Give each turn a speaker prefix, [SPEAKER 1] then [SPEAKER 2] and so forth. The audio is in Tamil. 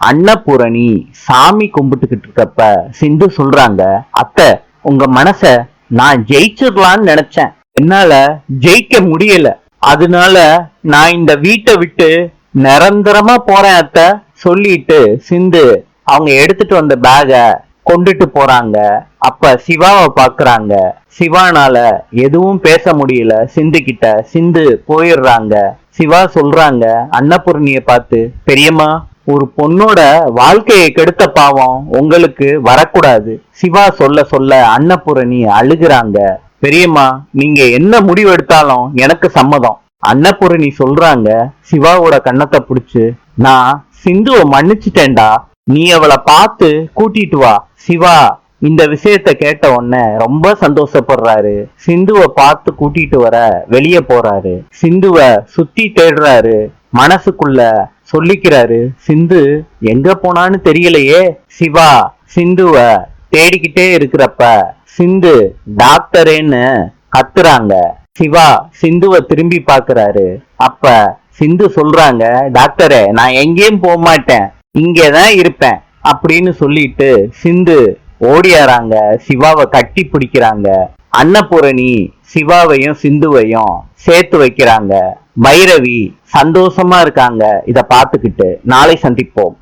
[SPEAKER 1] அன்னபூரணி சாமி கும்பிட்டுக்கிட்டு இருக்கப்ப சிந்து சொல்றாங்க, அத்தை உங்க மனச நான் ஜெயிச்சிடலான்னு நினைச்சேன், என்னால ஜெயிக்க முடியல, அதனால நான் இந்த வீட்டை விட்டு நிரந்தரமா போறேன் அத்தை சொல்லிட்டு சிந்து அவங்க எடுத்துட்டு வந்த பேக கொண்டுட்டு போறாங்க. அப்ப சிவாவை பாக்குறாங்க. சிவானால எதுவும் பேச முடியல சிந்து கிட்ட. சிந்து போயிடுறாங்க. சிவா சொல்றாங்க அன்னபூரணிய பார்த்து, பெரியம்மா ஒரு பொண்ணோட வாழ்க்கையை கெடுத்த பாவம் உங்களுக்கு வரக்கூடாது. சிவா சொல்ல சொல்ல அன்னபூரணி அழுகுறாங்க. பெரியம்மா நீங்க என்ன முடிவு எடுத்தாலும் எனக்கு சம்மதம். அன்னபூரணி சொல்றாங்க சிவாவோட கன்னத்தை புடிச்சு, நான் சிந்துவை மன்னிச்சுட்டேன்டா, நீ அவளை பார்த்து கூட்டிட்டு வா. சிவா இந்த விஷயத்த கேட்ட உடனே ரொம்ப சந்தோஷப்படுறாரு. சிந்துவை பார்த்து கூட்டிட்டு வர வெளியே போறாரு. சிந்துவை சுத்தி தேடுறாரு. மனசுக்குள்ள சொல்லிக்கிறாரு, சிந்து எங்க போனான்னு தெரியலையே. சிவா சிந்துவ தேடிக்கிட்டே இருக்கிறப்ப சிந்து டாக்டரேன்னு கத்துறாங்க. சிவா சிந்துவை திரும்பி பாக்குறாரு. அப்ப சிந்து சொல்றாங்க, டாக்டரே நான் எங்கேயும் போக மாட்டேன், இங்கேதான் இருப்பேன் அப்படின்னு சொல்லிட்டு சிந்து ஓடியாராங்க. சிவாவை கட்டி பிடிக்கிறாங்க. அன்னபூரணி சிவாவையும் சிந்துவையும் சேர்த்து வைக்கிறாங்க. பைரவி சந்தோஷமா இருக்காங்க. இத பார்த்துக்கிட்டு. நாளை சந்திப்போம்.